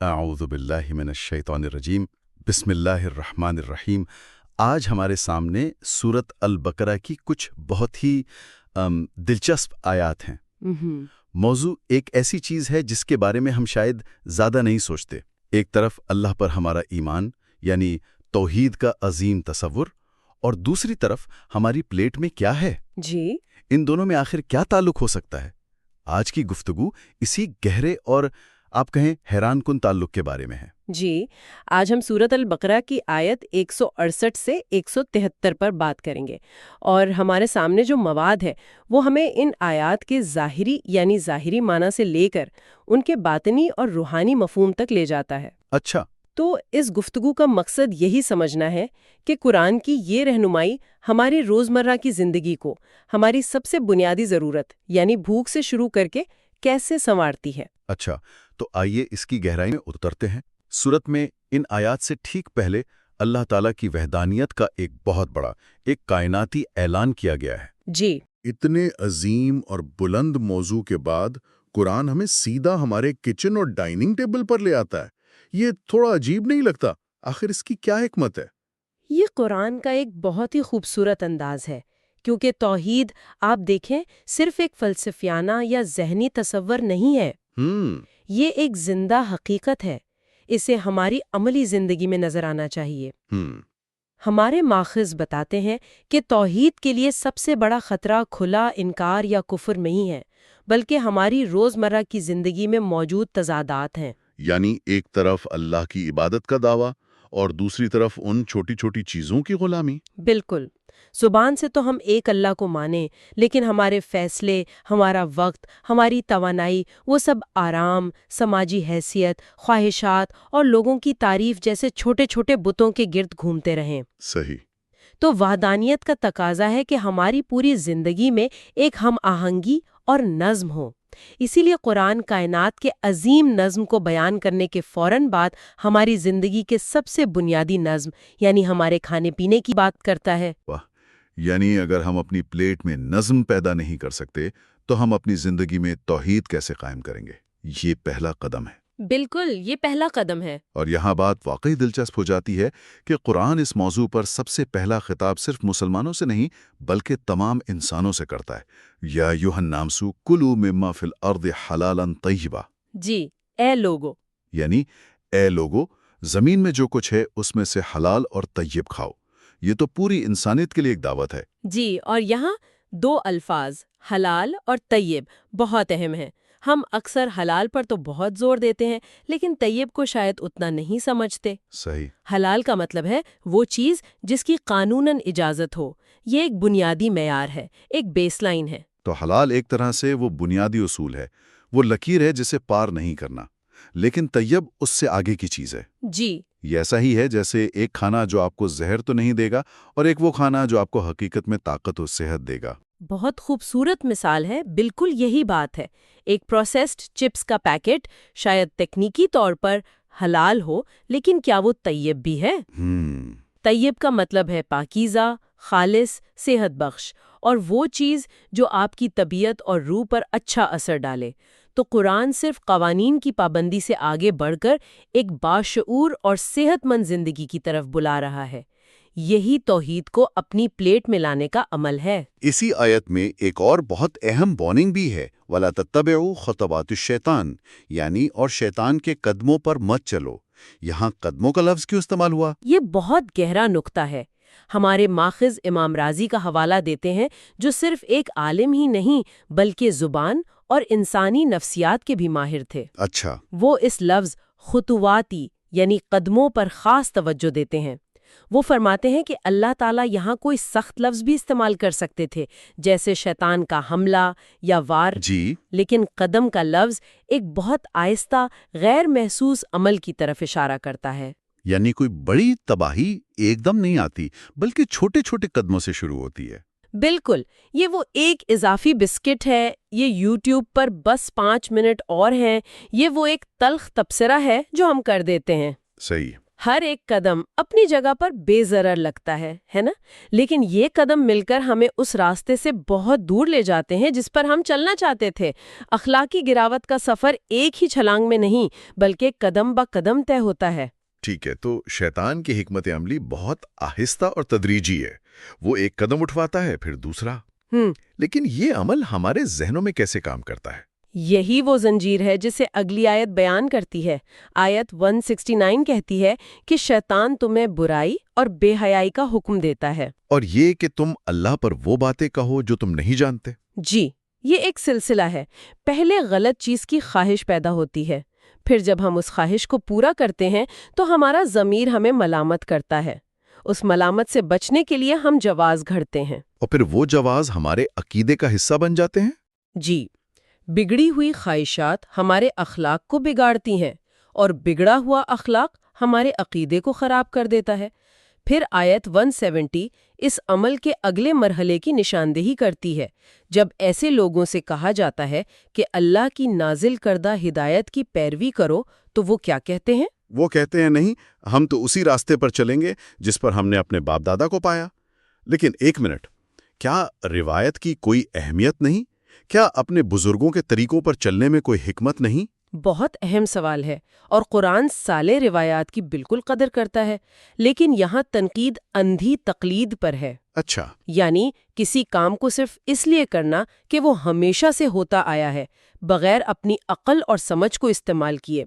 اعوذ باللہ من الشیطان الرجیم بسم اللہ الرحمن الرحیم۔ آج ہمارے سامنے سورۃ البقرہ کی کچھ بہت ہی دلچسپ آیات ہیں۔ موضوع ایک ایسی چیز ہے جس کے بارے میں ہم شاید زیادہ نہیں سوچتے۔ ایک طرف اللہ پر ہمارا ایمان یعنی توحید کا عظیم تصور، اور دوسری طرف ہماری پلیٹ میں کیا ہے؟ جی، ان دونوں میں آخر کیا تعلق ہو سکتا ہے؟ آج کی گفتگو اسی گہرے اور آپ کہیں حیران کن تعلق کے بارے میں ہے۔ جی، آج ہم سورۃ البقرہ کی آیت 168 سے 173 پر بات کریں گے، اور ہمارے سامنے جو مواد ہے وہ ہمیں ان آیات کے ظاہری معنی سے لے کر ان کے باطنی اور روحانی مفہوم تک لے جاتا ہے۔ اچھا، تو اس گفتگو کا مقصد یہی سمجھنا ہے کہ قرآن کی یہ رہنمائی ہماری روزمرہ کی زندگی کو ہماری سب سے بنیادی ضرورت یعنی بھوک سے شروع کر کے کیسے سنوارتی ہے۔ اچھا، تو آئیے اس کی گہرائی میں اترتے ہیں۔ سورت میں ان آیات سے ٹھیک پہلے اللہ تعالیٰ کی وحدانیت کا ایک بہت بڑا کائناتی اعلان کیا گیا ہے۔ جی، اتنے عظیم اور بلند موضوع کے بعد قرآن ہمیں سیدھا ہمارے کچن اور ڈائننگ ٹیبل پر لے آتا ہے۔ یہ تھوڑا عجیب نہیں لگتا؟ آخر اس کی کیا حکمت ہے؟ یہ قرآن کا ایک بہت ہی خوبصورت انداز ہے، کیونکہ توحید آپ دیکھیں صرف ایک فلسفیانہ یا ذہنی تصور نہیں ہے، یہ ایک زندہ حقیقت ہے۔ اسے ہماری عملی زندگی میں نظر آنا چاہیے۔ ہمارے ماخذ بتاتے ہیں کہ توحید کے لیے سب سے بڑا خطرہ کھلا انکار یا کفر نہیں ہے، بلکہ ہماری روزمرہ کی زندگی میں موجود تضادات ہیں۔ یعنی ایک طرف اللہ کی عبادت کا دعویٰ اور دوسری طرف ان چھوٹی چھوٹی چیزوں کی غلامی۔ بالکل، زبان سے تو ہم ایک اللہ کو مانیں، لیکن ہمارے فیصلے، ہمارا وقت، ہماری توانائی، وہ سب آرام، سماجی حیثیت، خواہشات اور لوگوں کی تعریف جیسے چھوٹے چھوٹے بتوں کے گرد گھومتے رہیں۔ صحیح۔ تو وحدانیت کا تقاضا ہے کہ ہماری پوری زندگی میں ایک ہم آہنگی اور نظم ہو۔ اسی لیے قرآن کائنات کے عظیم نظم کو بیان کرنے کے فوراً بعد ہماری زندگی کے سب سے بنیادی نظم یعنی ہمارے کھانے پینے کی بات کرتا ہے۔ واہ، یعنی اگر ہم اپنی پلیٹ میں نظم پیدا نہیں کر سکتے تو ہم اپنی زندگی میں توحید کیسے قائم کریں گے؟ یہ پہلا قدم ہے۔ بالکل، یہ پہلا قدم ہے۔ اور یہاں بات واقعی دلچسپ ہو جاتی ہے کہ قرآن اس موضوع پر سب سے پہلا خطاب صرف مسلمانوں سے نہیں بلکہ تمام انسانوں سے کرتا ہے۔ یا ایھا الناس کلوا مما فی الارض حلالا طیبا۔ جی، اے لوگو، یعنی اے لوگو، زمین میں جو کچھ ہے اس میں سے حلال اور طیب کھاؤ۔ یہ تو پوری انسانیت کے لیے ایک دعوت ہے۔ جی، اور یہاں دو الفاظ حلال اور طیب بہت اہم ہیں۔ ہم اکثر حلال پر تو بہت زور دیتے ہیں لیکن طیب کو شاید اتنا نہیں سمجھتے۔ صحیح۔ حلال کا مطلب ہے وہ چیز جس کی قانوناً اجازت ہو۔ یہ ایک بنیادی معیار ہے، ایک بیس لائن ہے۔ تو حلال ایک طرح سے وہ بنیادی اصول ہے، وہ لکیر ہے جسے پار نہیں کرنا، لیکن طیب اس سے آگے کی چیز ہے۔ جی، یہ ایسا ہی ہے جیسے ایک کھانا جو آپ کو زہر تو نہیں دے گا اور ایک وہ کھانا جو آپ کو حقیقت میں طاقت و صحت دے گا۔ بہت خوبصورت مثال ہے، بالکل یہی بات ہے۔ ایک پروسیسڈ چپس کا پیکٹ شاید تکنیکی طور پر حلال ہو لیکن کیا وہ طیب بھی ہے؟ طیب کا مطلب ہے پاکیزہ، خالص، صحت بخش، اور وہ چیز جو آپ کی طبیعت اور روح پر اچھا اثر ڈالے۔ تو قرآن صرف قوانین کی پابندی سے آگے بڑھ کر ایک باشعور اور صحت مند زندگی کی طرف بلا رہا ہے۔ یہی توحید کو اپنی پلیٹ میں لانے کا عمل ہے۔ اسی آیت میں ایک اور بہت اہم وارننگ بھی ہے، وَلَا تَتَّبِعُوا خُطُوَاتِ الشَّيْطَانِ، یعنی اور شیطان کے قدموں پر مت چلو۔ یہاں قدموں کا لفظ کیوں استعمال ہوا؟ یہ بہت گہرا نکتہ ہے۔ ہمارے ماخذ امام رازی کا حوالہ دیتے ہیں جو صرف ایک عالم ہی نہیں بلکہ زبان اور انسانی نفسیات کے بھی ماہر تھے۔ اچھا۔ وہ اس لفظ خطواتی یعنی قدموں پر خاص توجہ دیتے ہیں۔ وہ فرماتے ہیں کہ اللہ تعالیٰ یہاں کوئی سخت لفظ بھی استعمال کر سکتے تھے جیسے شیطان کا حملہ یا وار، جی، لیکن قدم کا لفظ ایک بہت آہستہ غیر محسوس عمل کی طرف اشارہ کرتا ہے۔ یعنی کوئی بڑی تباہی ایک دم نہیں آتی بلکہ چھوٹے چھوٹے قدموں سے شروع ہوتی ہے۔ بالکل، یہ وہ ایک اضافی بسکٹ ہے، یہ یوٹیوب پر بس 5 منٹ اور ہیں، یہ وہ ایک تلخ تبصرہ ہے جو ہم کر دیتے ہیں۔ صحیح۔ ہر ایک قدم اپنی جگہ پر بے ضرر لگتا ہے نا؟ لیکن یہ قدم مل کر ہمیں اس راستے سے بہت دور لے جاتے ہیں جس پر ہم چلنا چاہتے تھے۔ اخلاقی گراوٹ کا سفر ایک ہی چھلانگ میں نہیں بلکہ قدم با قدم طے ہوتا ہے۔ ٹھیک ہے، تو شیطان کی حکمت عملی بہت آہستہ اور تدریجی ہے۔ وہ ایک قدم اٹھواتا ہے پھر دوسرا۔ لیکن یہ عمل ہمارے ذہنوں میں کیسے کام کرتا ہے؟ یہی وہ زنجیر ہے جسے اگلی آیت بیان کرتی ہے۔ آیت 169 کہتی ہے کہ شیطان تمہیں برائی اور بے حیائی کا حکم دیتا ہے، اور یہ کہ تم اللہ پر وہ باتیں کہو جو تم نہیں جانتے۔ جی، یہ ایک سلسلہ ہے۔ پہلے غلط چیز کی خواہش پیدا ہوتی ہے، پھر جب ہم اس خواہش کو پورا کرتے ہیں تو ہمارا ضمیر ہمیں ملامت کرتا ہے۔ اس ملامت سے بچنے کے لیے ہم جواز گھڑتے ہیں، اور پھر وہ جواز ہمارے عقیدے کا حصہ بن جاتے ہیں۔ جی، بگڑی ہوئی خواہشات ہمارے اخلاق کو بگاڑتی ہیں اور بگڑا ہوا اخلاق ہمارے عقیدے کو خراب کر دیتا ہے۔ پھر آیت 170 اس عمل کے اگلے مرحلے کی نشاندہی کرتی ہے، جب ایسے لوگوں سے کہا جاتا ہے کہ اللہ کی نازل کردہ ہدایت کی پیروی کرو تو وہ کیا کہتے ہیں؟ وہ کہتے ہیں نہیں، ہم تو اسی راستے پر چلیں گے جس پر ہم نے اپنے باپ دادا کو پایا۔ لیکن ایک منٹ، کیا روایت کی کوئی اہمیت نہیں؟ کیا اپنے بزرگوں کے طریقوں پر چلنے میں کوئی حکمت نہیں؟ بہت اہم سوال ہے، اور قرآن سالے روایات کی بالکل قدر کرتا ہے، لیکن یہاں تنقید اندھی تقلید پر ہے۔ اچھا، یعنی کسی کام کو صرف اس لیے کرنا کہ وہ ہمیشہ سے ہوتا آیا ہے، بغیر اپنی عقل اور سمجھ کو استعمال کیے۔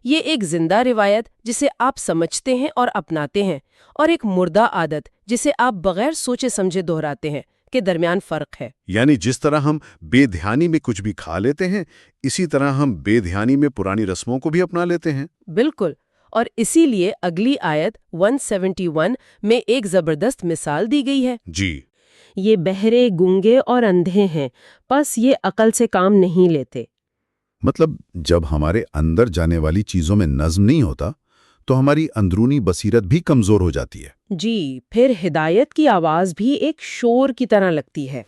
یہ ایک زندہ روایت جسے آپ سمجھتے ہیں اور اپناتے ہیں، اور ایک مردہ عادت جسے آپ بغیر سوچے سمجھے دہراتے ہیں، کے درمیان فرق ہے۔ یعنی جس طرح ہم بے دھیانی میں کچھ بھی کھا لیتے ہیں، اسی طرح ہم بے دھیانی میں پرانی رسموں کو بھی اپنا لیتے ہیں۔ بالکل، اور اسی لیے اگلی آیت 171 میں ایک زبردست مثال دی گئی ہے۔ جی، یہ بہرے، گونگے اور اندھے ہیں، پس یہ عقل سے کام نہیں لیتے۔ مطلب جب ہمارے اندر جانے والی چیزوں میں نظم نہیں ہوتا تو ہماری اندرونی بصیرت بھی کمزور ہو جاتی ہے۔ جی، پھر ہدایت کی آواز بھی ایک شور کی طرح لگتی ہے۔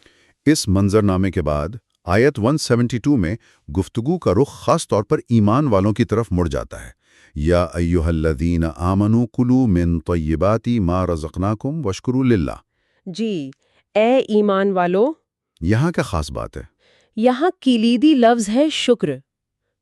اس منظرنامے کے بعد آیت 172 میں گفتگو کا رخ خاص طور پر ایمان والوں کی طرف مڑ جاتا ہے۔ یا ایھا الذین آمنوا کلوا من طیبات ما رزقناکم واشکروا للہ۔ جی، اے ایمان والو، یہاں کیا خاص بات ہے؟ یہاں کلیدی لفظ ہے شکر۔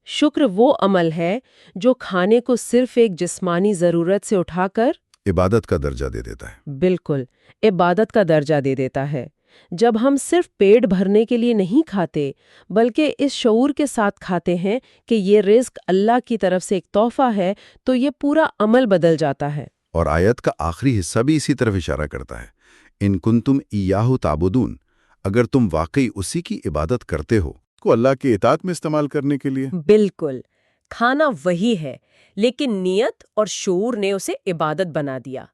شکر وہ عمل ہے جو کھانے کو صرف ایک جسمانی ضرورت سے اٹھا کر عبادت کا درجہ دے دیتا ہے۔ بالکل، عبادت کا درجہ دے دیتا ہے۔ جب ہم صرف پیٹ بھرنے کے لیے نہیں کھاتے بلکہ اس شعور کے ساتھ کھاتے ہیں کہ یہ رزق اللہ کی طرف سے ایک تحفہ ہے تو یہ پورا عمل بدل جاتا ہے۔ اور آیت کا آخری حصہ بھی اسی طرف اشارہ کرتا ہے۔ ان کنتم ایاہ تعبدون، اگر تم واقعی اسی کی عبادت کرتے ہو کو اللہ کی اطاعت میں استعمال کرنے کے لیے۔ بالکل، کھانا وہی ہے لیکن نیت اور شعور نے اسے عبادت بنا دیا۔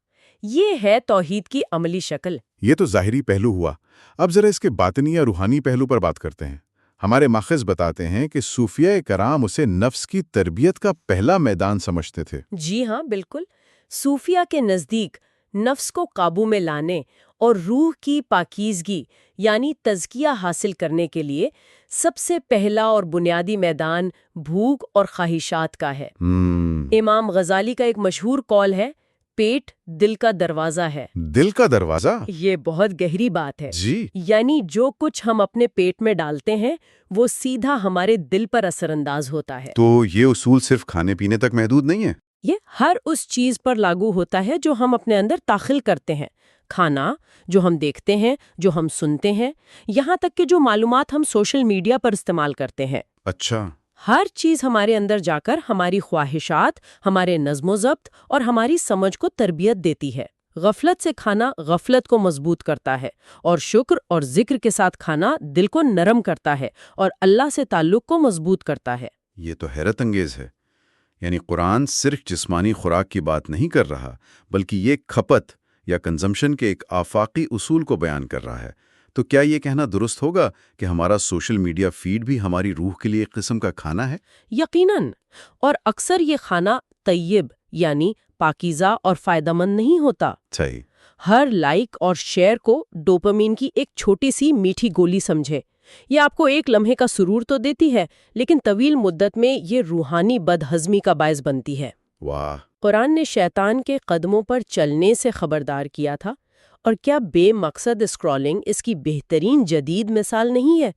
یہ ہے توحید کی عملی شکل۔ یہ تو ظاہری پہلو ہوا، اب ذرا اس کے باطنی یا روحانی پہلو پر بات کرتے ہیں۔ ہمارے ماخذ بتاتے ہیں کہ صوفیہ کرام اسے نفس کی تربیت کا پہلا میدان سمجھتے تھے۔ جی ہاں، بالکل، صوفیہ کے نزدیک نفس کو قابو میں لانے اور روح کی پاکیزگی یعنی تزکیہ حاصل کرنے کے لیے سب سے پہلا اور بنیادی میدان بھوک اور خواہشات کا ہے۔ امام غزالی کا ایک مشہور قول ہے، پیٹ دل کا دروازہ ہے۔ دل کا دروازہ؟ یہ بہت گہری بات ہے۔ جی، یعنی جو کچھ ہم اپنے پیٹ میں ڈالتے ہیں وہ سیدھا ہمارے دل پر اثر انداز ہوتا ہے۔ تو یہ اصول صرف کھانے پینے تک محدود نہیں ہے؟ یہ ہر اس چیز پر لاگو ہوتا ہے جو ہم اپنے اندر داخل کرتے ہیں۔ کھانا، جو ہم دیکھتے ہیں، جو ہم سنتے ہیں، یہاں تک کہ جو معلومات ہم سوشل میڈیا پر استعمال کرتے ہیں۔ اچھا، ہر چیز ہمارے اندر جا کر ہماری خواہشات، ہمارے نظم و ضبط اور ہماری سمجھ کو تربیت دیتی ہے۔ غفلت سے کھانا غفلت کو مضبوط کرتا ہے، اور شکر اور ذکر کے ساتھ کھانا دل کو نرم کرتا ہے اور اللہ سے تعلق کو مضبوط کرتا ہے۔ یہ تو حیرت انگیز ہے۔ یعنی قرآن صرف جسمانی خوراک کی بات نہیں کر رہا، بلکہ یہ کھپت یا کنزمپشن کے ایک آفاقی اصول کو بیان کر رہا ہے۔ تو کیا یہ کہنا درست ہوگا کہ ہمارا سوشل میڈیا فیڈ بھی ہماری روح کے لیے ایک قسم کا کھانا ہے؟ یقیناً، اور اکثر یہ کھانا طیب یعنی پاکیزہ اور فائدہ مند نہیں ہوتا۔ صحیح۔ ہر لائک اور شیئر کو ڈوپامین کی ایک چھوٹی سی میٹھی گولی سمجھے۔ یہ آپ کو ایک لمحے کا سرور تو دیتی ہے، لیکن طویل مدت میں یہ روحانی بد ہضمی کا باعث بنتی ہے۔ واہ، قرآن نے شیطان کے قدموں پر چلنے سے خبردار کیا تھا، اور کیا بے مقصد اسکرولنگ اس کی بہترین جدید مثال نہیں ہے؟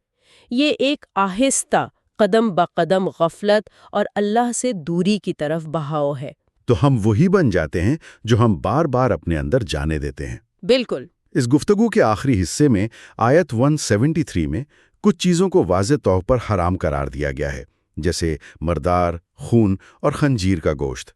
یہ ایک آہستہ قدم بقدم غفلت اور اللہ سے دوری کی طرف بہاؤ ہے۔ تو ہم وہی بن جاتے ہیں جو ہم بار بار اپنے اندر جانے دیتے ہیں۔ بالکل۔ اس گفتگو کے آخری حصے میں آیت 173 میں کچھ چیزوں کو واضح طور پر حرام قرار دیا گیا ہے، جیسے مردار، خون اور خنزیر کا گوشت۔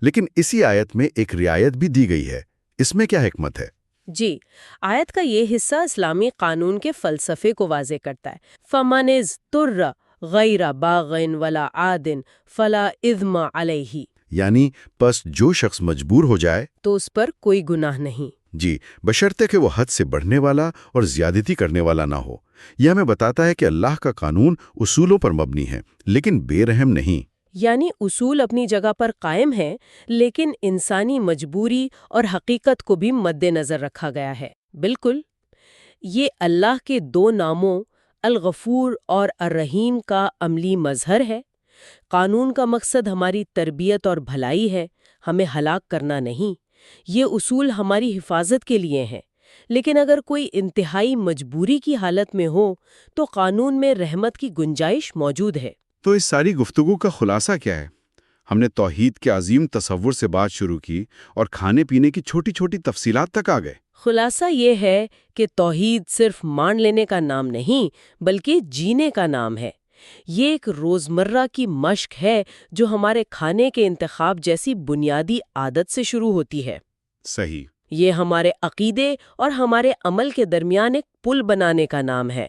لیکن اسی آیت میں ایک رعایت بھی دی گئی ہے، اس میں کیا حکمت ہے؟ جی، آیت کا یہ حصہ اسلامی قانون کے فلسفے کو واضح کرتا ہے۔ فَمَنِ اضْطُرَّ غَيْرَ بَاغٍ وَلَا عَادٍ فَلَا إِثْمَ عَلَيْهِ، یعنی پس جو شخص مجبور ہو جائے تو اس پر کوئی گناہ نہیں۔ جی، بشرطے کہ وہ حد سے بڑھنے والا اور زیادتی کرنے والا نہ ہو۔ یہ ہمیں بتاتا ہے کہ اللہ کا قانون اصولوں پر مبنی ہے، لیکن بے رحم نہیں۔ یعنی اصول اپنی جگہ پر قائم ہیں، لیکن انسانی مجبوری اور حقیقت کو بھی مد نظر رکھا گیا ہے۔ بالکل، یہ اللہ کے دو ناموں الغفور اور الرحیم کا عملی مظہر ہے۔ قانون کا مقصد ہماری تربیت اور بھلائی ہے، ہمیں ہلاک کرنا نہیں۔ یہ اصول ہماری حفاظت کے لیے ہیں، لیکن اگر کوئی انتہائی مجبوری کی حالت میں ہو تو قانون میں رحمت کی گنجائش موجود ہے۔ تو اس ساری گفتگو کا خلاصہ کیا ہے؟ ہم نے توحید کے عظیم تصور سے بات شروع کی اور کھانے پینے کی چھوٹی چھوٹی تفصیلات تک آ گئے۔ خلاصہ یہ ہے کہ توحید صرف مان لینے کا نام نہیں بلکہ جینے کا نام ہے۔ یہ ایک روزمرہ کی مشق ہے جو ہمارے کھانے کے انتخاب جیسی بنیادی عادت سے شروع ہوتی ہے۔ صحیح۔ یہ ہمارے عقیدے اور ہمارے عمل کے درمیان ایک پل بنانے کا نام ہے۔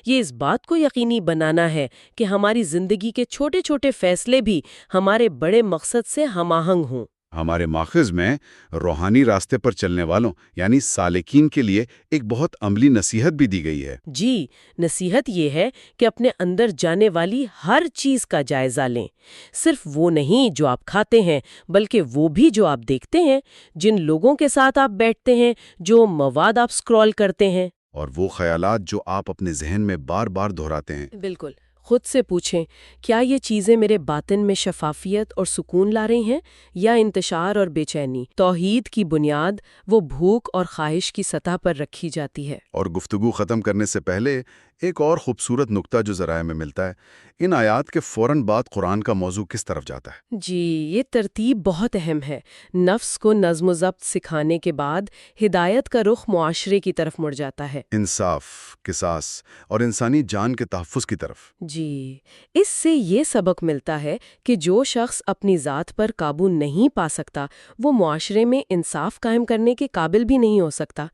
یہ اس بات کو یقینی بنانا ہے کہ ہماری زندگی کے چھوٹے چھوٹے فیصلے بھی ہمارے بڑے مقصد سے ہم آہنگ ہوں۔ ہمارے ماخذ میں روحانی راستے پر چلنے والوں یعنی سالکین کے لیے ایک بہت عملی نصیحت بھی دی گئی ہے۔ جی، نصیحت یہ ہے کہ اپنے اندر جانے والی ہر چیز کا جائزہ لیں، صرف وہ نہیں جو آپ کھاتے ہیں بلکہ وہ بھی جو آپ دیکھتے ہیں، جن لوگوں کے ساتھ آپ بیٹھتے ہیں، جو مواد آپ سکرول کرتے ہیں، اور وہ خیالات جو آپ اپنے ذہن میں بار بار دہراتے ہیں۔ بالکل۔ خود سے پوچھیں، کیا یہ چیزیں میرے باطن میں شفافیت اور سکون لا رہی ہیں یا انتشار اور بے چینی؟ توحید کی بنیاد وہ بھوک اور خواہش کی سطح پر رکھی جاتی ہے۔ اور گفتگو ختم کرنے سے پہلے ایک اور خوبصورت نکتہ جو ذرائع میں ملتا ہے، ان آیات کے فوراً بعد قرآن کا موضوع کس طرف جاتا ہے؟ جی، یہ ترتیب بہت اہم ہے۔ نفس کو نظم و ضبط سکھانے کے بعد ہدایت کا رخ معاشرے کی طرف مڑ جاتا ہے۔ انصاف، قصاص اور انسانی جان کے تحفظ کی طرف۔ جی، اس سے یہ سبق ملتا ہے کہ جو شخص اپنی ذات پر قابو نہیں پا سکتا وہ معاشرے میں انصاف قائم کرنے کے قابل بھی نہیں ہو سکتا۔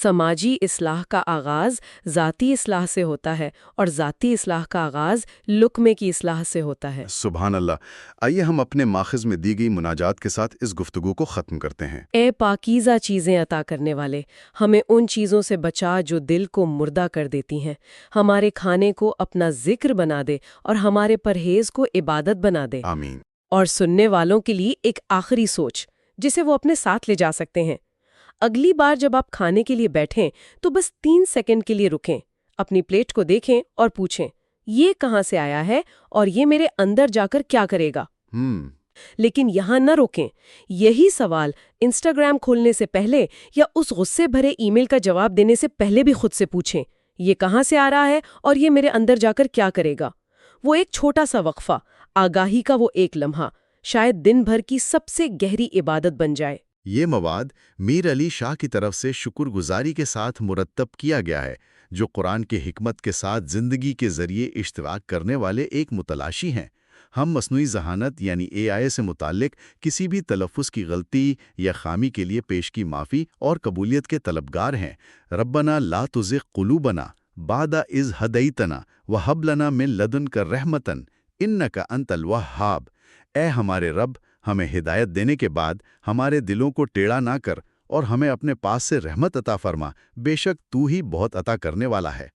سماجی اصلاح کا آغاز ذاتی اصلاح سے ہوتا ہے اور ذاتی اصلاح کا آغاز لقمے کی اصلاح سے ہوتا ہے۔ سبحان اللہ۔ آئیے ہم اپنے ماخذ میں دی گئی مناجات کے ساتھ اس گفتگو کو ختم کرتے ہیں۔ اے پاکیزہ چیزیں عطا کرنے والے، ہمیں ان چیزوں سے بچا جو دل کو مردہ کر دیتی ہیں، ہمارے کھانے کو اپنا ذکر بنا دے اور ہمارے پرہیز کو عبادت بنا دے۔ آمین۔ اور سننے والوں کے لیے ایک آخری سوچ جسے وہ اپنے ساتھ لے جا سکتے ہیں۔ اگلی بار جب آپ کھانے کے لیے بیٹھیں تو بس 3 سیکنڈ کے لیے رکیں، اپنی پلیٹ کو دیکھیں اور پوچھیں، یہ کہاں سے آیا ہے اور یہ میرے اندر جا کر کیا کرے گا؟ لیکن یہاں نہ روکیں، یہی سوال انسٹاگرام کھولنے سے پہلے یا اس غصے بھرے ای میل کا جواب دینے سے پہلے بھی خود سے پوچھیں، یہ کہاں سے آ رہا ہے اور یہ میرے اندر جا کر کیا کرے گا؟ وہ ایک چھوٹا سا وقفہ، آگاہی کا وہ ایک لمحہ، شاید دن بھر کی سب سے گہری عبادت بن جائے۔ یہ مواد میر علی شاہ کی طرف سے شکر گزاری کے ساتھ مرتب کیا گیا ہے، جو قرآن کے حکمت کے ساتھ زندگی کے ذریعے اشتراک کرنے والے ایک متلاشی ہیں۔ ہم مصنوعی ذہانت یعنی AI سے متعلق کسی بھی تلفظ کی غلطی یا خامی کے لیے پیش کی معافی اور قبولیت کے طلبگار ہیں۔ ربنا لا تزغ قلوبنا بعد اذ ہدیتنا وہب لنا من لدنک رحمتا انک انت الوہاب۔ اے ہمارے رب، ہمیں ہدایت دینے کے بعد ہمارے دلوں کو ٹیڑھا نہ کر اور ہمیں اپنے پاس سے رحمت عطا فرما، بے شک تو ہی بہت عطا کرنے والا ہے۔